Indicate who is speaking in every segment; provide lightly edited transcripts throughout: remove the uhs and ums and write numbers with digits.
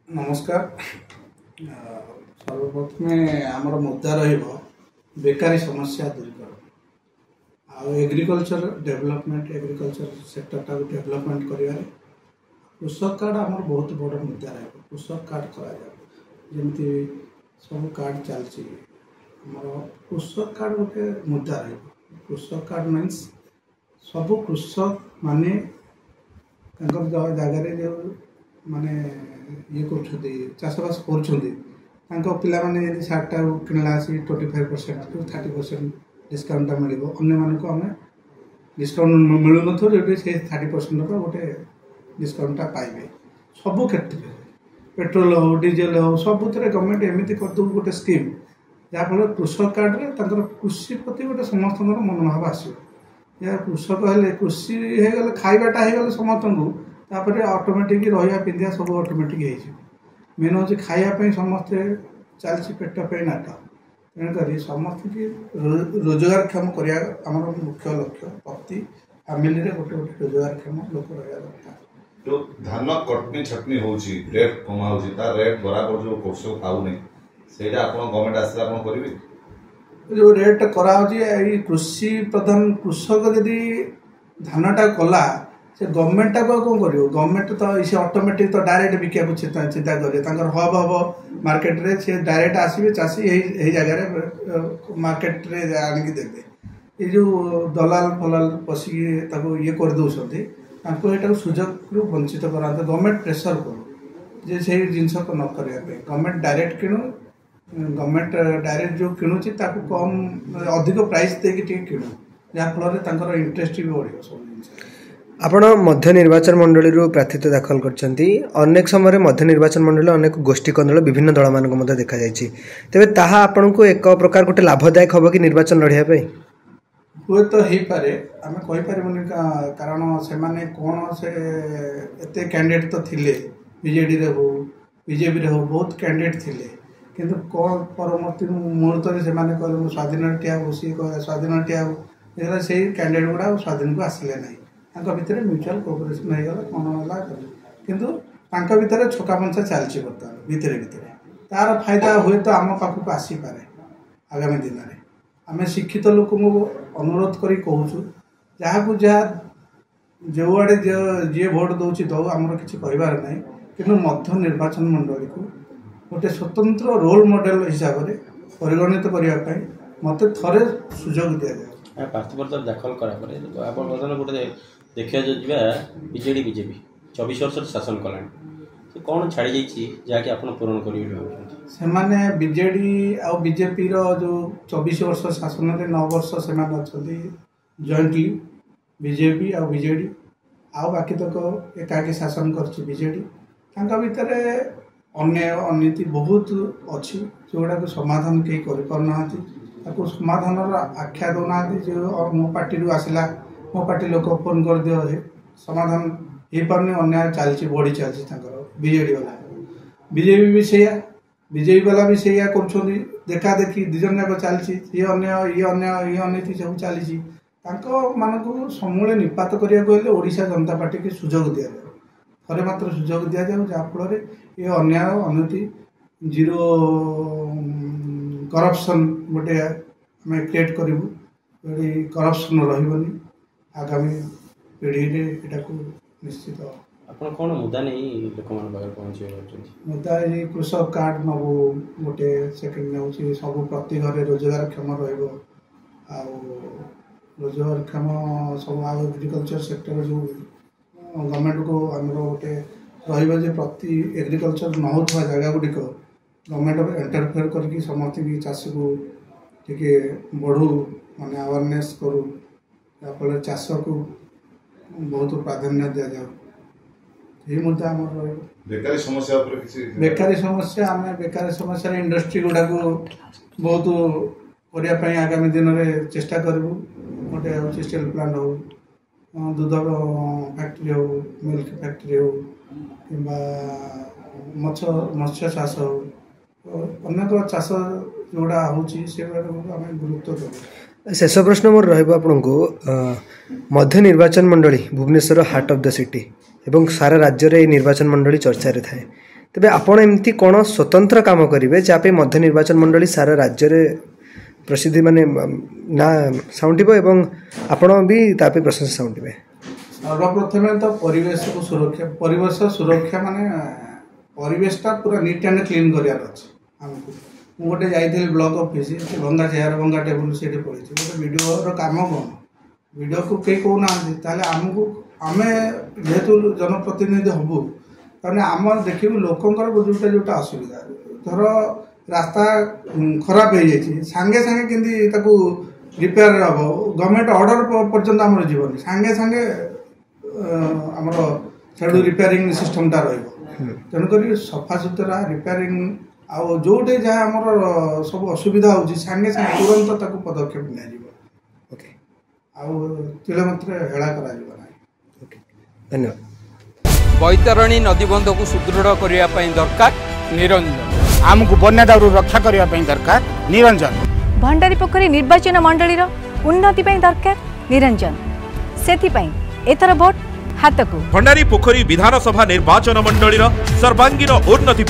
Speaker 1: नमस्कार। सर्वप्रथमे आमर मुद्दा बेकारी समस्या दूरीकरण एग्रीकल्चर डेवलपमेंट एग्रीकल्चर सेक्टर टाक डेवलपमेंट कर कृषक कार्ड आमर बहुत बड़ मुद्दा रहा। कृषक कार्ड करमती सब कार्ड चलती कृषक कार्ड गोटे मुद्दा कृषक कार्ड मीन्स सब कृषक माने जगह जो माने ये चाषबास कर सार्टा किणला 25% टू 30% डिस्काउंट मिले अन्य आम डिस्काउंट मिलू न जो 30% गोटे डिस्काउंटा पाइबे सब क्षेत्र में पेट्रोल हो डीजेल हो सब गवर्नमेंट एमती करदे गोटे स्कीम जहाँफल कृषक कार्ड रे कृषि प्रति गोटे समस्त मनोभाव आसो कृषक हेले कृषि हो खाइबाटा हो गले समस्त तापर ऑटोमेटिक रहा पिंधा सब ऑटोमेटिक मेन हूँ खायापी समस्ते चलती पेट पे नाट तेणुक समस्त की रोजगारक्षम करने मुख्य लक्ष्य प्रति फैमिली रे गोटे गोटे रोजगारक्षम लोक रहा दरकार।
Speaker 2: जो धान कटनी छटनी होची रेट कमा होची तार रेट बराबर जो कृषक पाउने सेटा आपण गवर्नमेंट आसे आपण करिवे
Speaker 1: जो रेट करा होची कृषि प्रधान कृषक यदि धानटा कला से गवर्नमेंट टाक कौन कर गवर्नमेंट तो इसे ऑटोमेटिक तो डायरेक्ट बिका चिंता करें हब हम मार्केट रे से डायरेक्ट आसवे चाषी यही जगह मार्केट रे आनिक देवे ये जो दलाल फलाल पशिक ये कर दौरान सुजोग रू वंचित कराते गवर्नमेंट प्रेसर करू जे से जिनस न करने गवर्नमेंट डायरेक्ट किणु गवर्नमेंट डायरेक्ट जो किणुची कम अधिक प्राइस देकी किणु जहाँफल इंटरेस्ट भी बढ़ सब जिन
Speaker 3: आपण मध्य निर्वाचन मंडली प्रार्थित्व दाखल करछंती अनेक समय मध्य निर्वाचन मंडली अनेक गोष्ठी कंदल विभिन्न दल मानक मध्य देखा जायछि तेबे ताहा आपनकु एक प्रकार गोटे लाभदायक हबो कि निर्वाचन लड़िया पे
Speaker 1: हुए तो हो पारे आम कहि परिबनी कारण से माने कोन से एते कैंडिडेट तो थिले बीजेडी रे हो बीजेपी रे हो बहुत कैंडिडेट थिले किंतु कोन परवर्ती मुहूर्त रे से माने कहले स्वाधीन ठिया हो सी स्वाधीन ठिया हो से कैंडिडेट गुडा स्वाधीन को आसिले नहीं भितर म्यूचुअल कोऑपरेशन हो गला कौन है किंतु भितर छका पंचा चलती बर्तमान भितर तार फायदा हुए तो आम पाखक आसीपे आगामी दिन में आम शिक्षित लोक अनुरोध कर कहूँ जहाँ जहाँ जो आड़े जी भोट दौर दौ आमर किसी कहबार ना कि मध्य निर्वाचन मंडली को गोटे स्वतंत्र रोल मॉडल हिसाब से परिगणित करने मत थे सुजोग दि जाए
Speaker 4: प्रार्थीपत्र दाखल करा गोटे देखा जा बीजेडी बीजेपी 24 वर्ष शासन कला कौन छाड़ी जाकि आप पूरण
Speaker 1: कर बीजेडी आ बीजेपी जो 24 वर्ष शासन में 9 वर्ष से जॉइंटली बीजेपी आ बीजेडी आ बाकी तक एकाकी शासन कर बीजेडी भितर अन्याय अनीति बहुत अच्छी जोड़ा समाधान कहीं कर समाधान आख्या दौना जो मो पार्टी आसला मो पार्टी लोक फोन कर दियो समाधान हो पारे अन्याय चलती बढ़ी चलती बीजेडी वाला बीजेपी भी सैया बीजेपी वाला भी सैया कर देखा देखी दिजन जाक चलती ये अन्याय ये अन्याय ये अनीति सब चली मानक समूले निपात करने ओडिशा जनता पार्टी की सुजोग दि जाए थे मात्र सुजोग दि जाए जहाँफल ये अन्याय अनीति जीरो करप्शन गोटे आम क्रिएट करूँ करप्शन रही आगामी पीढ़ी एटा को निश्चित
Speaker 4: आपन कौन मुद्दा नहीं लोक मान पाखे पहुँचे
Speaker 1: मुद्दा ये कृषक कार्ड नबू गोटे सेकेंड नौ सब प्रति घर रोजगारक्षम रोजगारक्षम सब एग्रीकल्चर सेक्टर जो गवर्नमेंट को आम गोटे रही प्रति एग्रीकल्चर न होता जगह गुड़िक गवर्नमेंट इंटरफेयर करके समस्त चाषी को टिके बढ़ू माने अवेयरनेस करूँ जहाँफल चाष को बहुत प्राधान्य दि जाऊ ये मुद्दा आम
Speaker 2: बेकारी समस्या
Speaker 1: आम बेकारी समस्या इंडस्ट्री गुड़ा को बहुत करने आगामी दिन में चेष्टा करूँ गोटे हूँ स्टील प्लांट हो दूध फैक्ट्री हो मिल्क फैक्ट्री हो कि मत्स्य चाष हो अनेक चाष जोड़ा होची गुरुत्व देव।
Speaker 3: शेष प्रश्न मोर आपको मध्य निर्वाचन मंडली Bhubaneswar heart of the city एवं सारा राज्य रे निर्वाचन मंडली चर्चा रे थाए तेबे आपण एमती कौन स्वतंत्र काम करेंगे जहाँ मध्य निर्वाचन मंडली सारा राज्य रे प्रसिद्धि माने ना साउंटिबो एवं आपण भी तापे प्रशंसा साउंटिबे?
Speaker 1: सर्वप्रथम तो परिवेश सुरक्षा माने परिवेशटा पूरा नीट एंड क्लीन करार अच्छे आमको गोटे जाइए ब्लॉक ऑफिस भंगा चेयर भंगा टेबुल से पड़ी गोटे वीडियो काम कौन वीडियो को कई कहना आमको आम जेहेतु जनप्रतिनिधि हबू ताने आम देखू लोकंर जोटा जोटा असुविधा धर रास्ता खराब हो जाए सांगे सांगे केमती रिपेयर हम गवर्नमेंट ऑर्डर पर्यंत आम जीवन सांगे सांगे आमर से रिपेयरिंग सिस्टमटा तेणुक सफा सुतरा रिपेयरिंग आउ जोटे जहाँ आमर सब असुविधा हो सांगे सांगे तुरंत ताको पदक्षेप
Speaker 3: ओके
Speaker 1: तिलमात्र हेला करा
Speaker 3: ओके धन्यवाद।
Speaker 5: बैतरणी नदीबंध को सुदृढ़ करने दरकार निरंजन
Speaker 6: आमको बन्या दाउरू रक्षा करने दरकार निरंजन
Speaker 7: भंडारी पोखरी निर्वाचन मंडलीर उन्नति दरकार निरंजन सेथिपाई एथर भोट हाथ को
Speaker 8: भंडारी पोखरी विधानसभा निर्वाचन मंडलीर सर्वांगीन उन्नति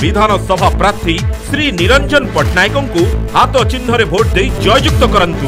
Speaker 8: विधानसभा प्रार्थी श्री निरंजन पट्टनायक को हाथ चिन्ह भोट दे जययुक्त करंतु।